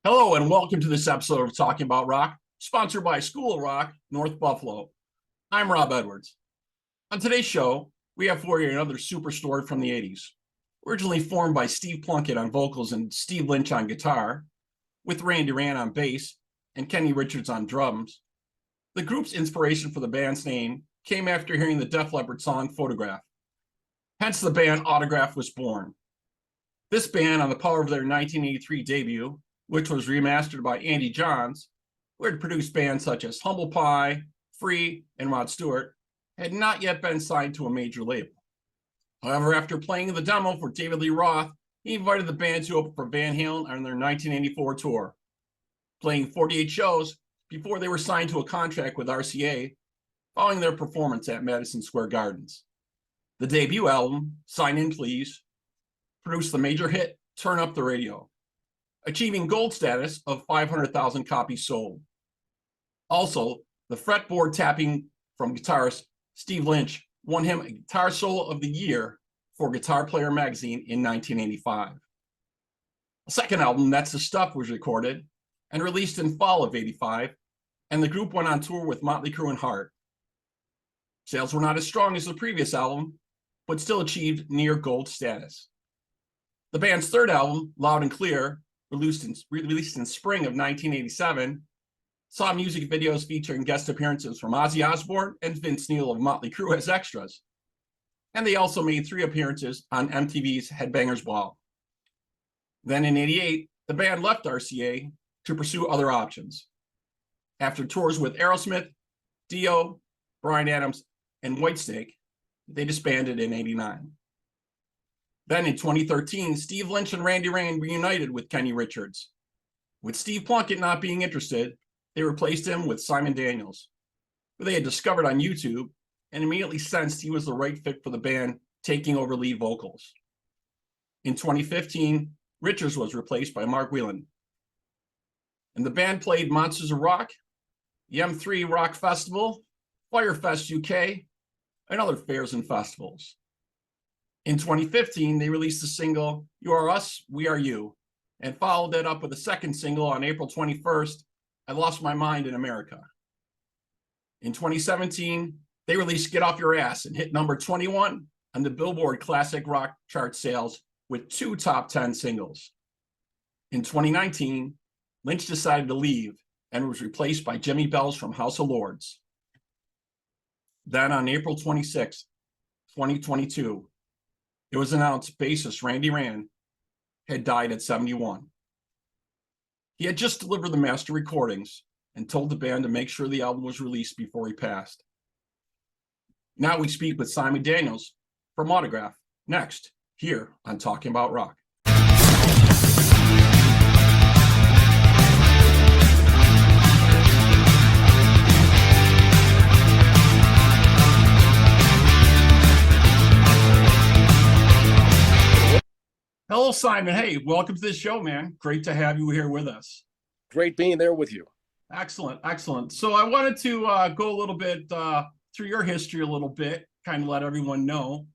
Hello and welcome to this episode of Talking About Rock, sponsored by School of Rock, North Buffalo. I'm Rob Edwards. On today's show, we have for you another super story from the 80s. Originally formed by Steve Plunkett on vocals and Steve Lynch on guitar, with Randy Rand on bass and Kenny Richards on drums, the group's inspiration for the band's name came after hearing the Def Leppard song Photograph. Hence the band Autograph was born. This band, on the power of their 1983 debut, which was remastered by Andy Johns, who had produced bands such as Humble Pie, Free, and Rod Stewart, had not yet been signed to a major label. However, after playing the demo for David Lee Roth, he invited the band to open for Van Halen on their 1984 tour, playing 48 shows before they were signed to a contract with RCA following their performance at Madison Square Gardens. The debut album, Sign In Please, produced the major hit Turn Up the Radio, achieving gold status of 500,000 copies sold. Also, the fretboard tapping from guitarist Steve Lynch won him a Guitar Solo of the Year for Guitar Player magazine in 1985. The second album, That's the Stuff, was recorded and released in fall of 85, and the group went on tour with Motley Crue and Heart. Sales were not as strong as the previous album, but still achieved near gold status. The band's third album, Loud and Clear, released in spring of 1987, saw music videos featuring guest appearances from Ozzy Osbourne and Vince Neil of Motley Crue as extras. And they also made 3 appearances on MTV's Headbangers Ball. Then in '88, the band left RCA to pursue other options. After tours with Aerosmith, Dio, Bryan Adams, and Whitesnake, they disbanded in '89. Then in 2013, Steve Lynch and Randy Rand reunited with Kenny Richards. With Steve Plunkett not being interested, they replaced him with Simon Daniels, who they had discovered on YouTube and immediately sensed he was the right fit for the band, taking over lead vocals. In 2015, Richards was replaced by Mark Whelan. And the band played Monsters of Rock, the M3 Rock Festival, Firefest UK, and other fairs and festivals. In 2015, they released the single, You Are Us, We Are You, and followed that up with a second single on April 21st, I Lost My Mind in America. In 2017, they released Get Off Your Ass and hit number 21 on the Billboard Classic Rock chart sales with 2 top 10 singles. In 2019, Lynch decided to leave and was replaced by Jimmy Bells from House of Lords. Then on April 26, 2022, it was announced bassist Randy Rand had died at 71. He had just delivered the master recordings and told the band to make sure the album was released before he passed. Now we speak with Simon Daniels from Autograph, next, here on Talking About Rock. Hello, Simon. Hey, welcome to the show, man. Great to have you here with us. Great being there with you. Excellent, excellent. So I wanted to go a little bit through your history a little bit, kind of let everyone know.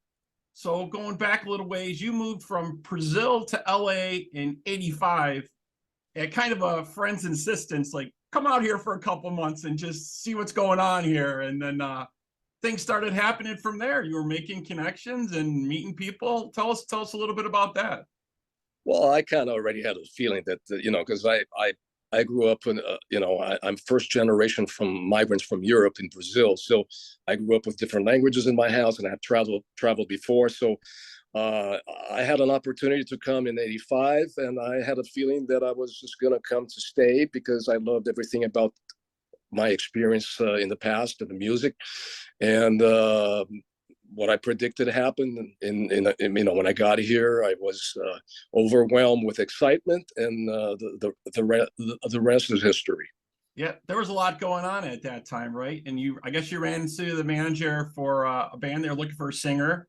So going back a little ways, you moved from Brazil to LA in '85 at kind of a friend's insistence, like, come out here for a couple months and just see what's going on here. And then things started happening from there. You were making connections and meeting people. Tell us a little bit about that. Well, I kind of already had a feeling that, because I grew up in, I'm first generation from migrants from Europe in Brazil. So I grew up with different languages in my house, and I had traveled before. So I had an opportunity to come in '85, and I had a feeling that I was just going to come to stay because I loved everything about my experience in the past and the music. And what I predicted happened. When I got here, I was overwhelmed with excitement, and the rest is history. Yeah, there was a lot going on at that time, right? And I guess you ran into the manager for a band. They were looking for a singer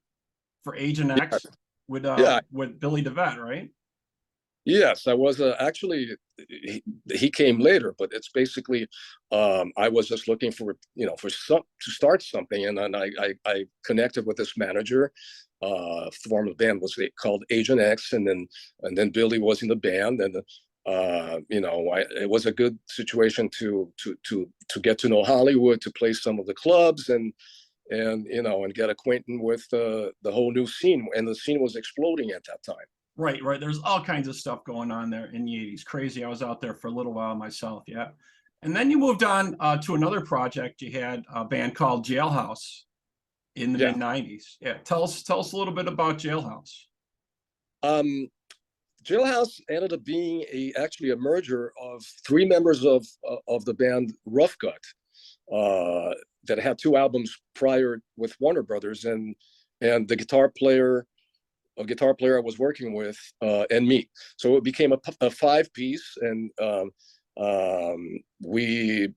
for Agent X with Billy DeVette, right? Yes, I was actually. He came later, but it's basically I was just looking for to start something, and then I connected with this manager, formed a band called Agent X, and then Billy was in the band, and It was a good situation to get to know Hollywood, to play some of the clubs, and get acquainted with the whole new scene. And the scene was exploding at that time. Right, right. There's all kinds of stuff going on there in the 80s. Crazy. I was out there for a little while myself. Yeah. And then you moved on to another project. You had a band called Jailhouse in the Yeah. mid 90s. Yeah. Tell us a little bit about Jailhouse. Jailhouse ended up being actually a merger of three members of the band Rough Gut, that had two albums prior with Warner Brothers, and the guitar player I was working with, and me. So it became a five-piece, and we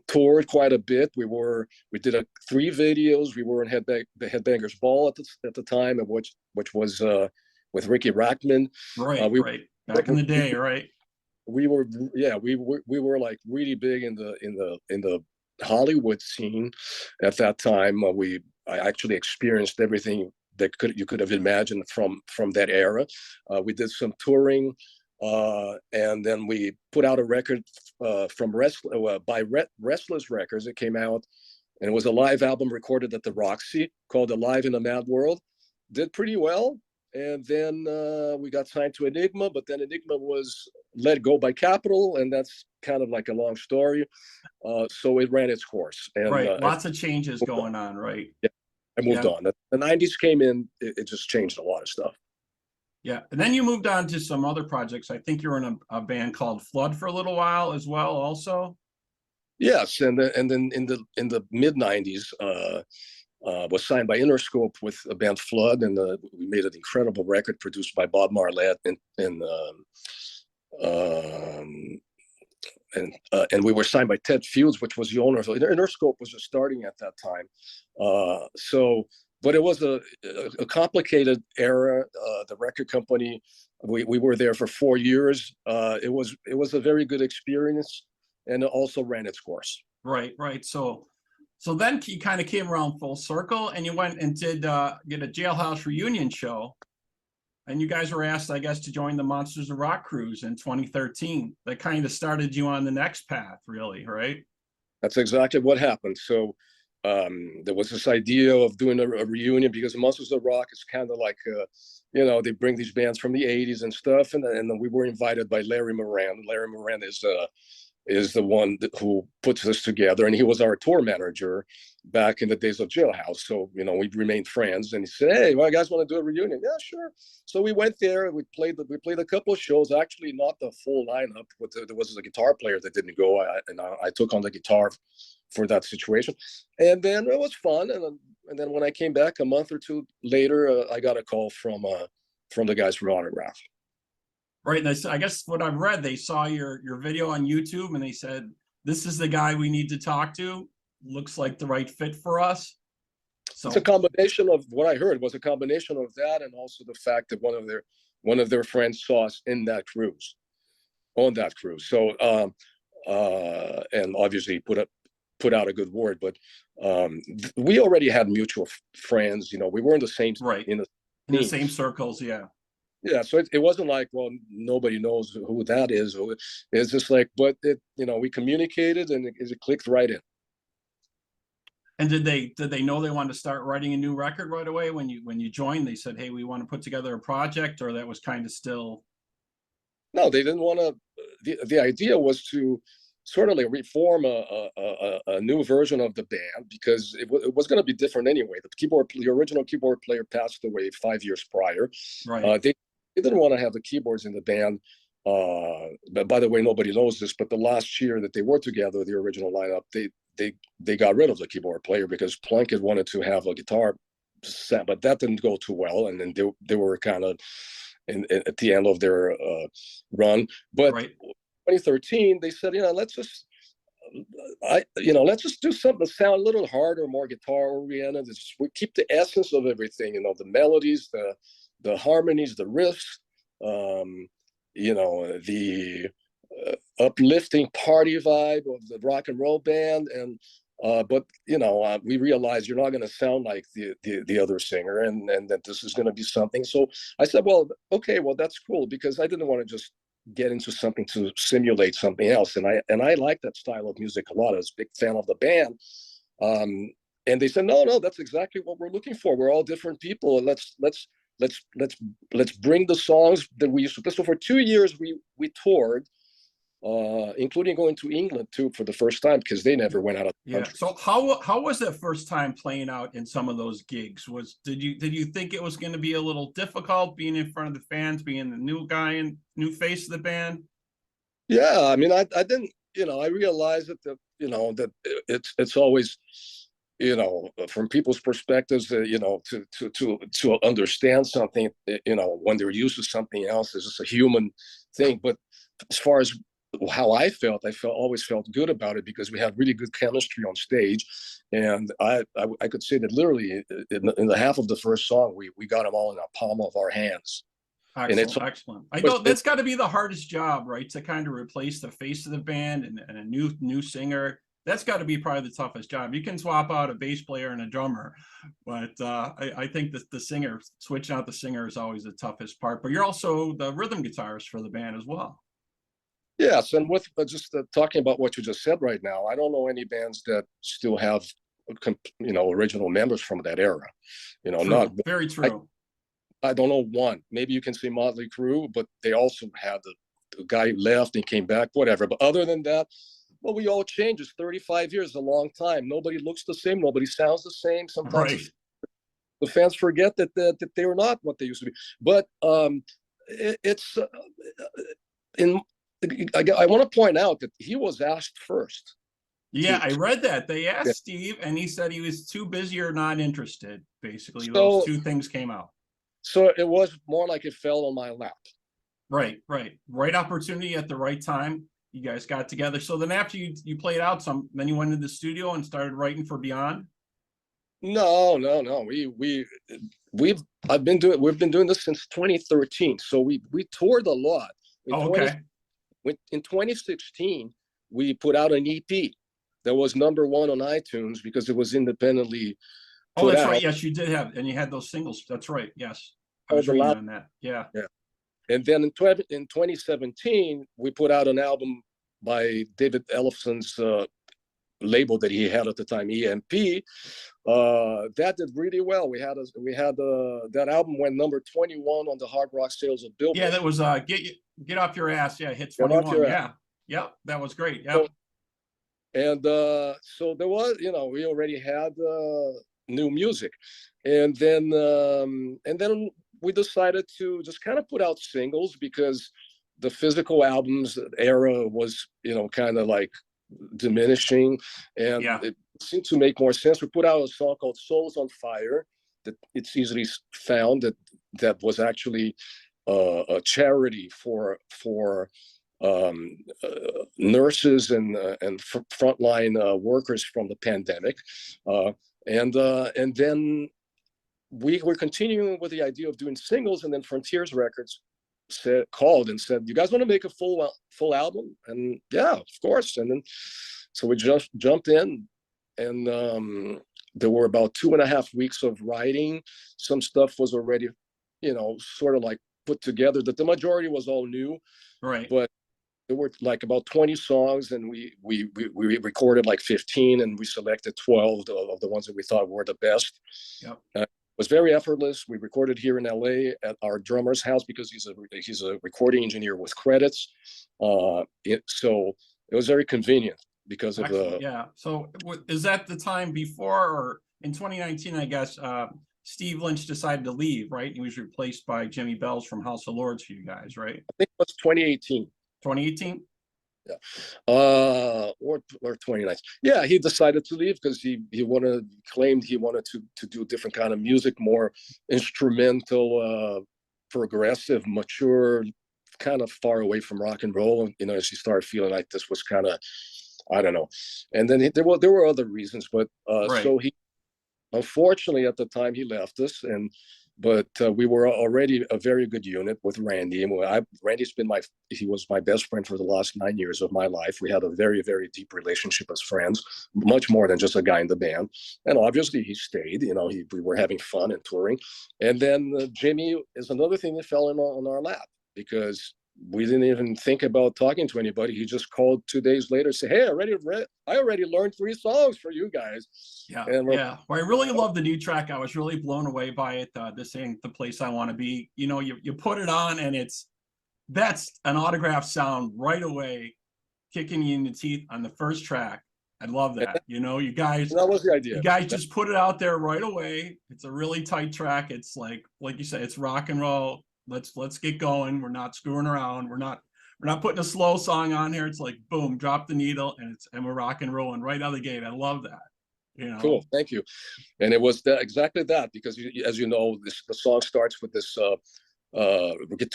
toured quite a bit. We did three videos. We were in the Headbangers Ball at the time, which was with Ricky Rackman. Right, right. Back in the day, right? We were like really big in the Hollywood scene at that time. I actually experienced everything that you could have imagined from that era. We did some touring, and then we put out a record by Restless Records. It came out, and it was a live album recorded at the Roxy called "Alive in a Mad World." Did pretty well, and then we got signed to Enigma, but then Enigma was let go by Capitol, and that's kind of like a long story. So it ran its course. And right, lots of changes going on, right? Yeah, I moved on. The 90s came in, it just changed a lot of stuff. Yeah, and then you moved on to some other projects. I think you were in a band called Flood for a little while as well, also. Yes, and then in the mid 90s, was signed by Interscope with a band Flood, and we made an incredible record produced by Bob Marlette, and we were signed by Ted Fields, which was the owner of Interscope, was just starting at that time. But it was a complicated era. The record company, we were there for 4 years. It was a very good experience, and it also ran its course. Right, right. So then you kind of came around full circle, and you went and did get a Jailhouse reunion show, and you guys were asked, I guess, to join the Monsters of Rock cruise in 2013. That kind of started you on the next path, really, right? That's exactly what happened. So there was this idea of doing a reunion, because Monsters of Rock is kind of like, they bring these bands from the 80s and stuff, and then we were invited by Larry Moran. Larry Moran is the one who puts this together, and he was our tour manager back in the days of Jailhouse. So we remained friends, and he said, "Hey, well, you guys want to do a reunion?" Yeah, sure. So we went there. We played a couple of shows. Actually, not the full lineup, but there was a guitar player that didn't go. I took on the guitar for that situation, and then it was fun. And then when I came back a month or two later, I got a call from the guys from Autograph. Right. And I guess what I've read, they saw your video on YouTube, and they said, "This is the guy we need to talk to. Looks like the right fit for us." So it's a combination of what I heard was a combination of that, and also the fact that one of their friends saw us on that cruise. So and obviously put out a good word, but we already had mutual friends. We were in the same in the same circles. Yeah, so it wasn't like, well, nobody knows who that is. It's just like, but we communicated, and it clicked right in. And did they know they wanted to start writing a new record right away when you joined? They said, "Hey, we want to put together a project," or that was kind of still? No, they didn't want to. The idea was to sort of like reform a new version of the band, because it was going to be different anyway. The original keyboard player passed away 5 years prior. Right. They didn't want to have the keyboards in the band. But by the way, nobody knows this, but the last year that they were together, the original lineup, they got rid of the keyboard player because Plunkett wanted to have a guitar set, but that didn't go too well, and then they were kind of at the end of their run. But right. 2013, they said, let's just do something that sound a little harder, more guitar oriented. We keep the essence of everything, the melodies, the harmonies, the riffs, the uplifting party vibe of the rock and roll band. And but we realized you're not going to sound like the other singer, and that this is going to be something. So I said, well, okay, well, that's cool, because I didn't want to just get into something to simulate something else. And I like that style of music a lot. I was a big fan of the band. And they said, no, that's exactly what we're looking for. We're all different people. And let's bring the songs that we used to play. So for 2 years we toured, including going to England too for the first time, because they never went out of the country. So how was that first time playing out in some of those gigs? Did you think it was going to be a little difficult being in front of the fans, being the new guy and new face of the band? Yeah, I mean, I didn't, I realized that it's always, from people's perspectives, to understand something, when they're used to something else, is just a human thing. But as far as how I always felt good about it, because we had really good chemistry on stage. And I could say that literally in the half of the first song, we got them all in the palm of our hands. Excellent. I know that's got to be the hardest job, right? To kind of replace the face of the band and a new singer. That's got to be probably the toughest job. You can swap out a bass player and a drummer, but I think that switching out the singer is always the toughest part. But you're also the rhythm guitarist for the band as well. Yes, and with just talking about what you just said right now, I don't know any bands that still have, original members from that era. True. Very true. I don't know one. Maybe you can say Motley Crue, but they also had the guy who left and came back, whatever. But other than that, well, we all change. It's 35 years, a long time. Nobody looks the same. Nobody sounds the same. Sometimes the fans forget that they were not what they used to be. But I want to point out that he was asked first. Yeah, I read that. They asked Steve, and he said he was too busy or not interested. Basically, those two things came out. So it was more like it fell on my lap. Right. Right opportunity at the right time. You guys got together. So then after you played out some, then you went into the studio and started writing for Beyond? No. We've been doing this since 2013. So we toured a lot. In 2016, we put out an EP that was #1 on iTunes because it was independently put that's out. right. Yes, you did have, and you had those singles. That's right. Yes, I was reading on that. Yeah. And then in 2017, we put out an album by David Ellefson's label that he had at the time, EMP. That did really well. We had that album went #21 on the hard rock sales of Billboard. Yeah, that was Get Off Your Ass. Yeah, hit 21. Yeah. Yep, that was great. Yeah. So there was, we already had new music, and then we decided to just kind of put out singles because the physical albums era was, kind of like diminishing, and it seemed to make more sense. We put out a song called Souls on Fire that it's easily found that was actually a charity for nurses and frontline workers from the pandemic, and then we were continuing with the idea of doing singles, and then Frontiers Records called and said, "You guys want to make a full album?" And yeah, of course. And then so we just jumped in, and there were about 2.5 weeks of writing. Some stuff was already, sort of like put together. That the majority was all new, right? But there were like about 20 songs, and we recorded like 15, and we selected 12 of the ones that we thought were the best. Yep. It was very effortless. We recorded here in LA at our drummer's house because he's a recording engineer with credits. So it was very convenient because of the. Yeah. So is that the time before or in 2019? I guess Steve Lynch decided to leave, right? He was replaced by Jimmy Bells from House of Lords for you guys, right? I think it was 2018. 2018. Yeah, or 29. Yeah, he decided to leave because he claimed he wanted to do a different kind of music, more instrumental, progressive, mature, kind of far away from rock and roll. As he started feeling like this was kind of, I don't know. And then there were other reasons, but so he, unfortunately, at the time he left us, but we were already a very good unit with Randy. And Randy's he was my best friend for the last 9 years of my life. We had a very, very deep relationship as friends, much more than just a guy in the band. And obviously he stayed, we were having fun and touring. And then Jimmy is another thing that fell on our lap because we didn't even think about talking to anybody. He just called 2 days later, say, "Hey, I already learned 3 songs for you guys." Yeah, and yeah. Well, I really love the new track. I was really blown away by it. This Ain't the Place I Want to Be. You know, you put it on and that's an autograph sound right away, kicking you in the teeth on the first track. I love that. You know, you guys that was the idea. just put it out there right away. It's a really tight track. It's like you said, it's rock and roll. Let's get going. We're not screwing around. We're not putting a slow song on here. It's like boom, drop the needle, and we're rock and rolling right out of the gate. I love that. You know? Cool, thank you. And it was exactly that, because as you know, the song starts with this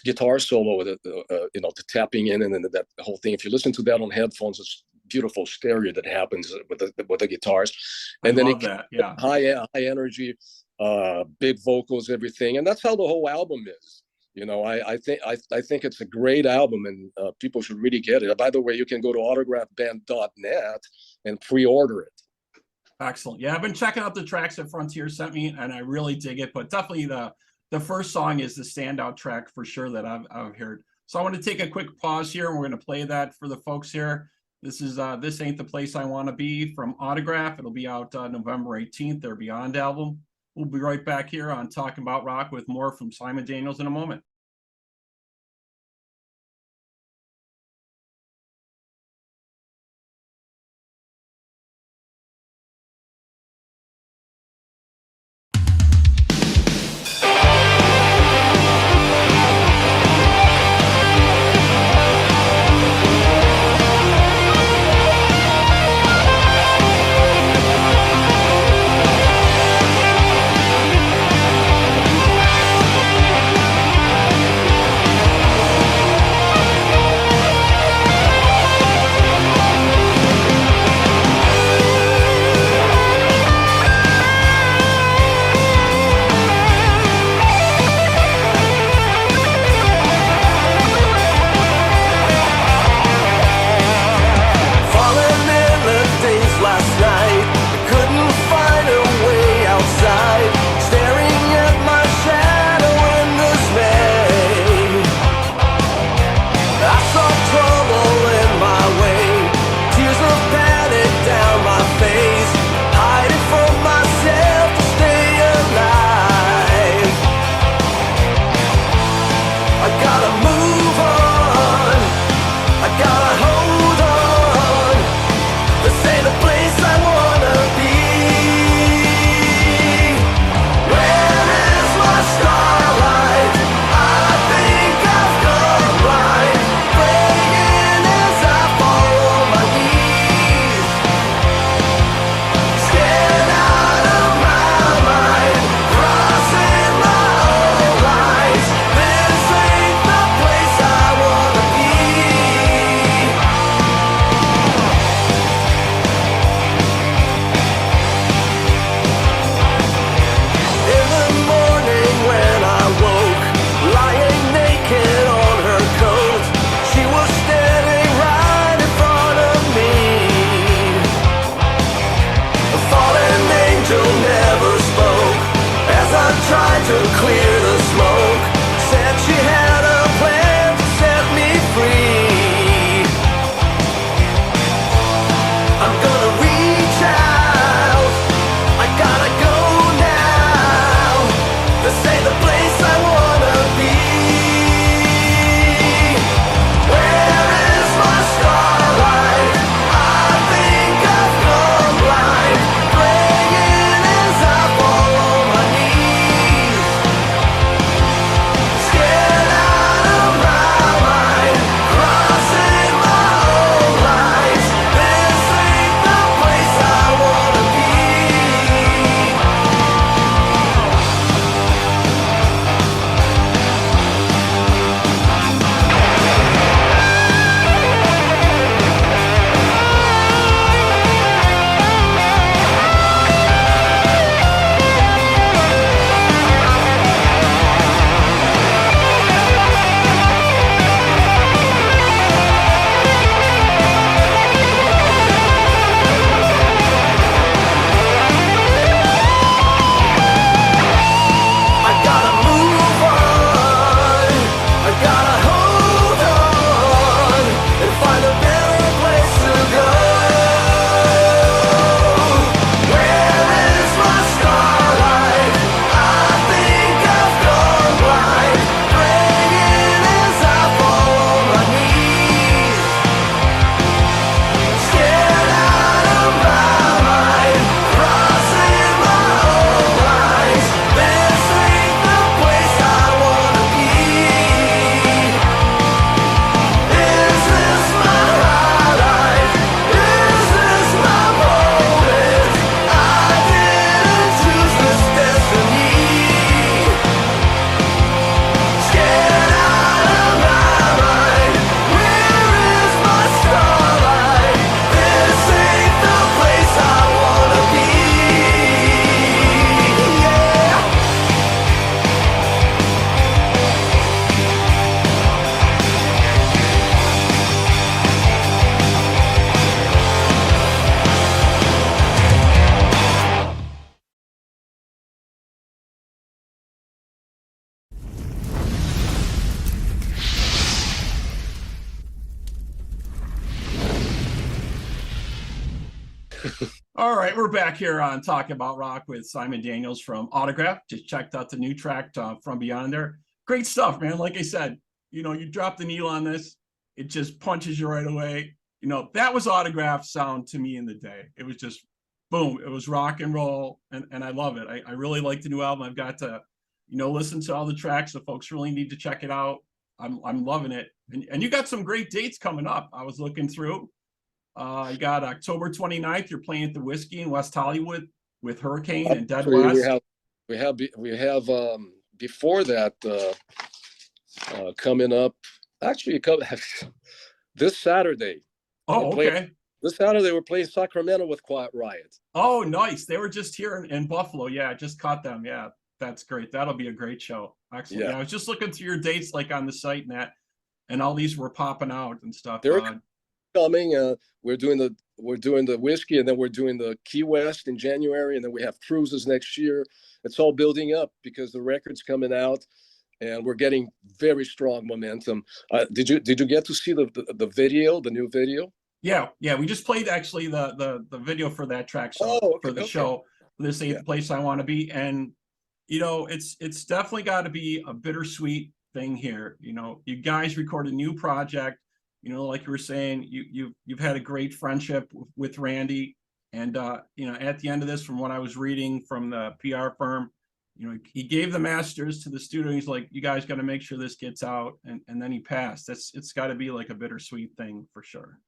guitar solo with the tapping in, and then that whole thing. If you listen to that on headphones, it's beautiful stereo that happens with the guitars, and then high energy, big vocals, everything, and that's how the whole album is. You know, I think it's a great album, and people should really get it. By the way, you can go to autographband.net and pre-order it. Excellent. Yeah, I've been checking out the tracks that Frontier sent me, and I really dig it. But definitely the first song is the standout track for sure that I've heard. So I want to take a quick pause here, and we're going to play that for the folks here. This is This Ain't the Place I Want to Be from Autograph. It'll be out November 18th, their Beyond album. We'll be right back here on Talking About Rock with more from Simon Daniels in a moment. All right, we're back here on Talking About Rock with Simon Daniels from Autograph. Just checked out the new track From Beyond there. Great stuff, man. Like I said, you drop the needle on this, it just punches you right away. That was Autograph sound to me in the day. It was just boom. It was rock and roll, and I love it. I really like the new album. I've got to, listen to all the tracks. The folks really need to check it out. I'm loving it. And you got some great dates coming up. I was looking through. You got October 29th. You're playing at the Whiskey in West Hollywood with Hurricane and Dead West. We have before that coming up. Actually, this Saturday. Oh, okay. This Saturday we're playing Sacramento with Quiet Riot. Oh, nice. They were just here in Buffalo. Yeah, I just caught them. Yeah, that's great. That'll be a great show. Excellent. Yeah, I was just looking through your dates like on the site and all these were popping out and stuff. They're coming. We're doing the Whiskey, and then we're doing the Key West in January, and then we have cruises next year. It's all building up because the record's coming out, and we're getting very strong momentum. Did you get to see the video, the new video? Yeah. We just played actually the video for that track for the show. This ain't the place I want to be, and it's definitely got to be a bittersweet thing here. You guys record a new project. Like you were saying, you've had a great friendship with Randy, and at the end of this, from what I was reading from the PR firm, he gave the masters to the studio. He's like, you guys got to make sure this gets out, and then he passed. It's got to be like a bittersweet thing for sure.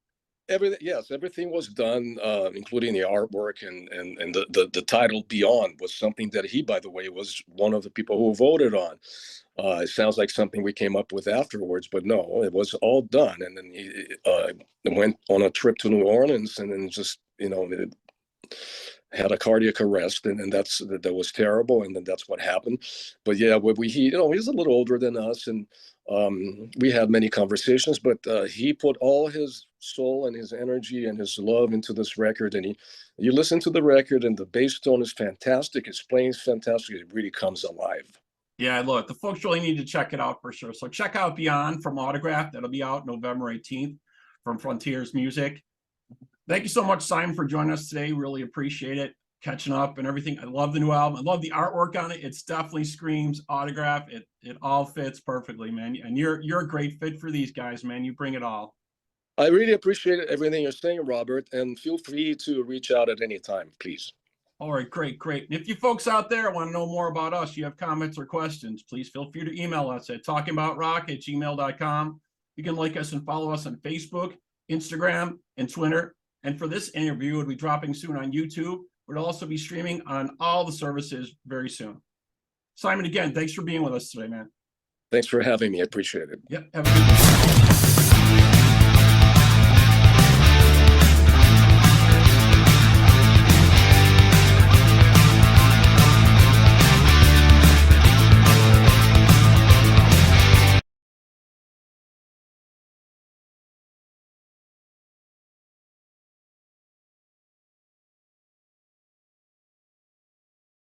Everything was done, including the artwork and the title Beyond was something that he, by the way, was one of the people who voted on. It sounds like something we came up with afterwards, but no, it was all done. And then he went on a trip to New Orleans, and then just had a cardiac arrest, and that was terrible, and then that's what happened. But yeah, he's a little older than us, and we had many conversations, but he put all his soul and his energy and his love into this record, and you listen to the record, and the bass tone is fantastic, his playing is fantastic, it really comes alive. Yeah, look, the folks really need to check it out for sure. So check out Beyond from Autograph. That'll be out November 18th from Frontiers Music. Thank you so much, Simon, for joining us today. Really appreciate it, catching up and everything. I love the new album. I love the artwork on it. It's definitely screams Autograph. It all fits perfectly, man. And you're a great fit for these guys, man. You bring it all. I really appreciate everything you're saying, Robert, and feel free to reach out at any time, please. All right, great. And if you folks out there want to know more about us, you have comments or questions, please feel free to email us at talkingaboutrock@gmail.com. You can like us and follow us on Facebook, Instagram, and Twitter. And for this interview, it'll be dropping soon on YouTube. We'll also be streaming on all the services very soon. Simon, again, thanks for being with us today, man. Thanks for having me. I appreciate it. Yep. Have a good day.